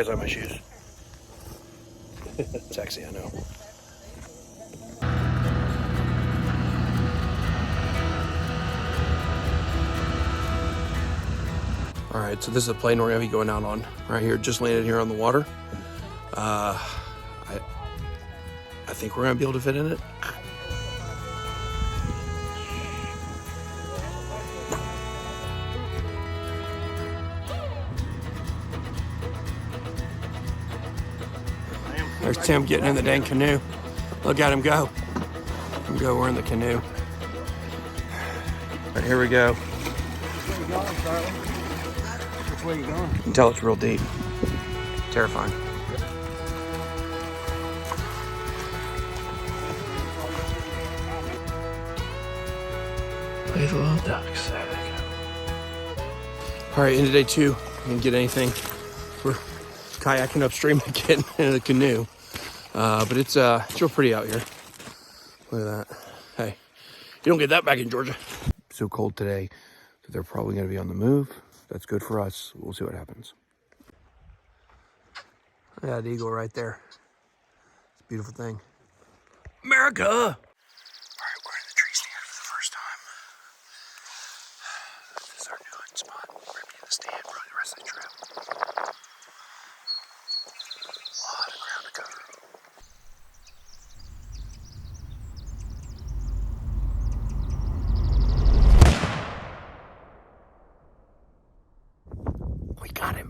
guys like my shoes? Sexy, I know. All right, so this is the plane we're gonna be going out on right here. Just landed here on the water. I think we're gonna be able to fit in it. There's Tim getting in the dang canoe. Look at him go. We're in the canoe. All right, here we go. Where you going, Charlie? Which way you going? You can tell it's real deep. Terrifying. Play the little ducks. There they go. All right, into day 2. Didn't get anything. We're kayaking upstream again in a canoe. But it's real pretty out here. Look at that. Hey, you don't get that back in Georgia. So cold today that they're probably going to be on the move. That's good for us. We'll see what happens. Yeah, the eagle right there. It's a beautiful thing. America! All right, we're in the tree stand for the first time. This is our new hunting spot. We're going to be in the stand for the rest of the trip. A lot of ground to cover. We got him.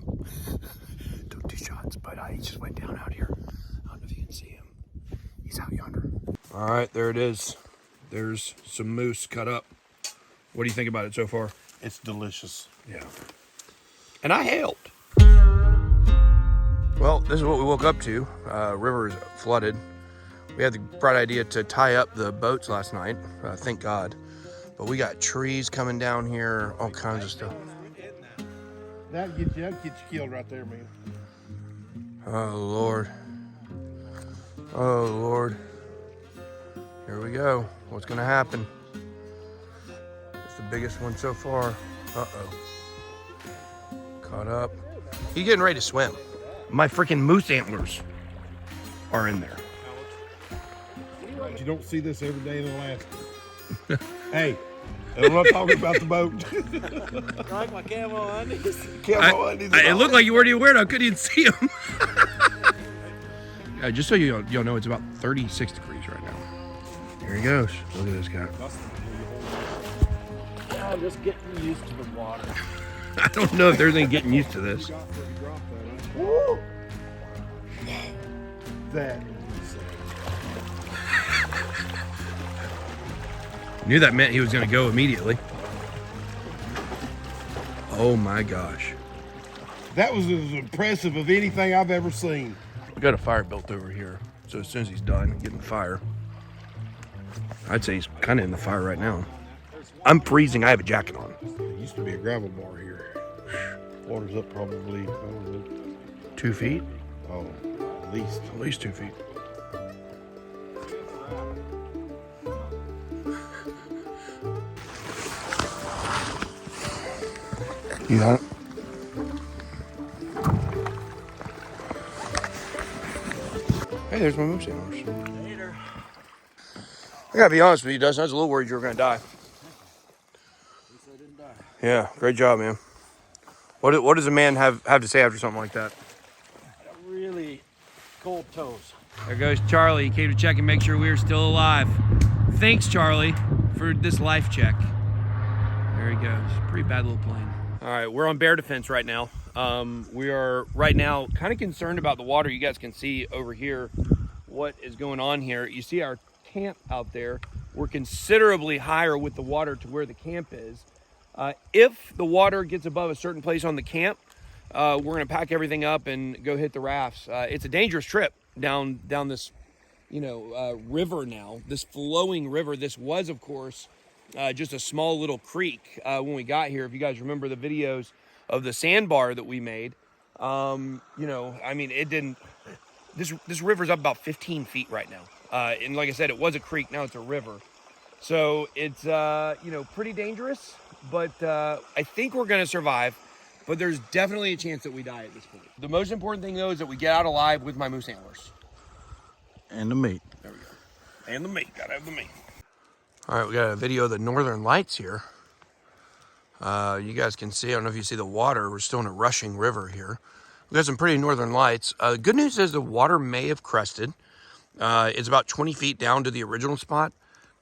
Took 2 shots, but he just went down out here. I don't know if you can see him. He's out yonder. All right, there it is. There's some moose cut up. What do you think about it so far? It's delicious. Yeah. And I helped. Well, this is what we woke up to. River is flooded. We had the bright idea to tie up the boats last night. Thank God. But we got trees coming down here, all kinds of stuff. That'll get you killed right there, man. Oh, Lord. Oh, Lord. Here we go. What's going to happen? It's the biggest one so far. Uh-oh. Caught up. He's getting ready to swim. My freaking moose antlers are in there. You don't see this every day in Alaska. Hey, I'm not talking about the boat. I like my camo undies. It looked like you weren't even wearing it. I couldn't even see them. Just so you'll know, it's about 36 degrees right now. Here he goes. Look at this guy. I'm just getting used to the water. I don't know if there's any getting used to this. Woo! That. Knew that meant he was going to go immediately. Oh my gosh. That was as impressive of anything I've ever seen. We got a fire built over here. So as soon as he's done getting the fire, I'd say he's kind of in the fire right now. I'm freezing. I have a jacket on. There used to be a gravel bar here. Water's up probably, I don't know. 2 feet? Oh, at least. At least 2 feet. You got it? Hey, there's my moose antlers. Later. I gotta be honest with you, Dustin. I was a little worried you were gonna die. At least I didn't die. Yeah, great job, man. What does a man have to say after something like that? Really cold toes. There goes Charlie. He came to check and make sure we were still alive. Thanks, Charlie, for this life check. There he goes. Pretty bad little plane. All right, we're on bear defense right now. We are right now kind of concerned about the water. You guys can see over here what is going on here. You see our camp out there. We're considerably higher with the water to where the camp is. If the water gets above a certain place on the camp, we're gonna pack everything up and go hit the rafts. It's a dangerous trip down this, river now, this flowing river. This was, of course, just a small little creek when we got here. If you guys remember the videos of the sandbar that we made, it didn't. This river's up about 15 feet right now, and like I said, it was a creek. Now it's a river, so it's pretty dangerous. But I think we're gonna survive. but there's definitely a chance that we die at this point. The most important thing, though, is that we get out alive with my moose antlers. And the meat. There we go. And the meat. Gotta have the meat. All right, we got a video of the northern lights here. You guys can see, I don't know if you see the water. We're still in a rushing river here. We got some pretty northern lights. The good news is the water may have crested. It's about 20 feet down to the original spot.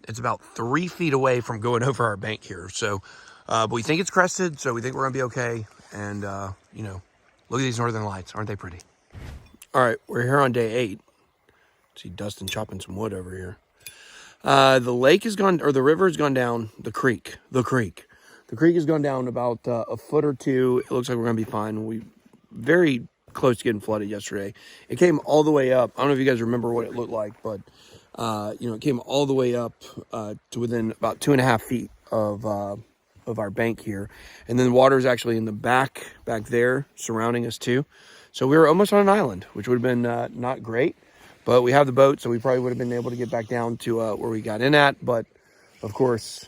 It's about 3 feet away from going over our bank here. So, but we think it's crested, so we think we're gonna be okay. And, you know, look at these northern lights. Aren't they pretty? All right, we're here on day 8. See Dustin chopping some wood over here. The lake has gone, or the river has gone down, the creek has gone down about a foot or two. It looks like we're gonna be fine. We very close to getting flooded yesterday. It came all the way up. I don't know if you guys remember what it looked like, but you know, it came all the way up to within about 2.5 feet of our bank here. And then the water is actually in the back there surrounding us too. So we were almost on an island, which would have been not great. But we have the boat, so we probably would have been able to get back down to where we got in at. But, of course,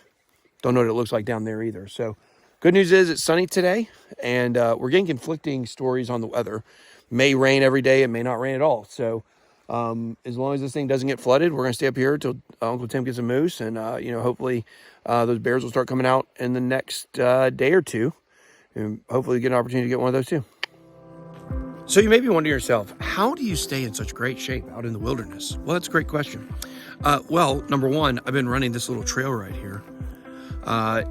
don't know what it looks like down there either. So, good news is it's sunny today, and we're getting conflicting stories on the weather. May rain every day, it may not rain at all. So, as long as this thing doesn't get flooded, we're going to stay up here until Uncle Tim gets a moose. And, you know, hopefully those bears will start coming out in the next day or two. And hopefully get an opportunity to get one of those too. So you may be wondering to yourself, how do you stay in such great shape out in the wilderness? Well, that's a great question. Well, number one, I've been running this little trail right here.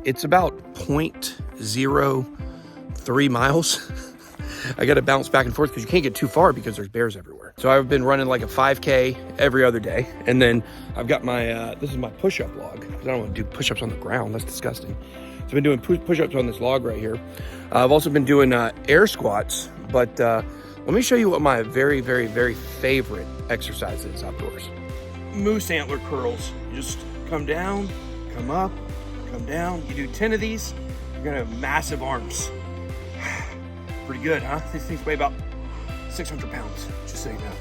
It's about 0.03 miles. I got to bounce back and forth because you can't get too far because there's bears everywhere. So I've been running like a 5K every other day. And then I've got my, this is my push-up log. I don't want to do push-ups on the ground. That's disgusting. So I've been doing push-ups on this log right here. I've also been doing air squats, but let me show you what my very, very, very favorite exercise is outdoors. Moose antler curls. You just come down, come up, come down. You do 10 of these, you're gonna have massive arms. Pretty good, huh? These things weigh about 600 pounds, just so you know.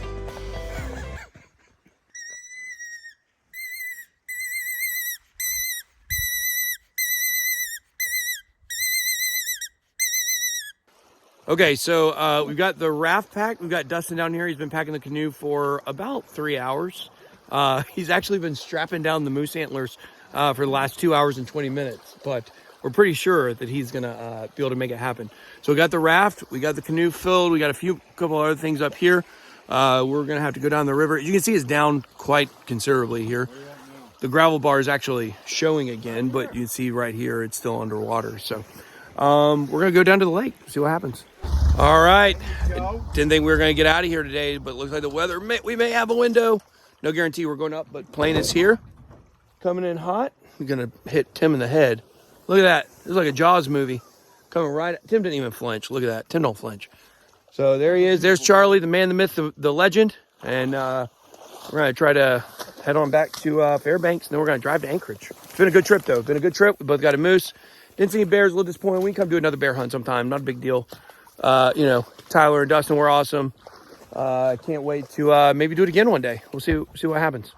Okay, so we've got the raft packed. We've got Dustin down here. He's been packing the canoe for about 3 hours. He's actually been strapping down the moose antlers for the last 2 hours and 20 minutes. But we're pretty sure that he's going to be able to make it happen. So we got the raft. We got the canoe filled. We got a couple other things up here. We're going to have to go down the river. As you can see, it's down quite considerably here. The gravel bar is actually showing again, but you can see right here it's still underwater. So we're going to go down to the lake, see what happens. All right. Didn't think we were going to get out of here today, but it looks like the weather, we may have a window. No guarantee we're going up, but plane is here. Coming in hot. We're going to hit Tim in the head. Look at that. This is like a Jaws movie. Coming right at, Tim didn't even flinch. Look at that. Tim don't flinch. So there he is. There's Charlie, the man, the myth, the legend. And we're going to try to head on back to Fairbanks, and then we're going to drive to Anchorage. It's been a good trip, though. It's been a good trip. We both got a moose. Didn't see any bears. A little disappointed. We can come do another bear hunt sometime. Not a big deal. You know, Tyler and Dustin were awesome. Can't wait to maybe do it again one day. We'll see what happens.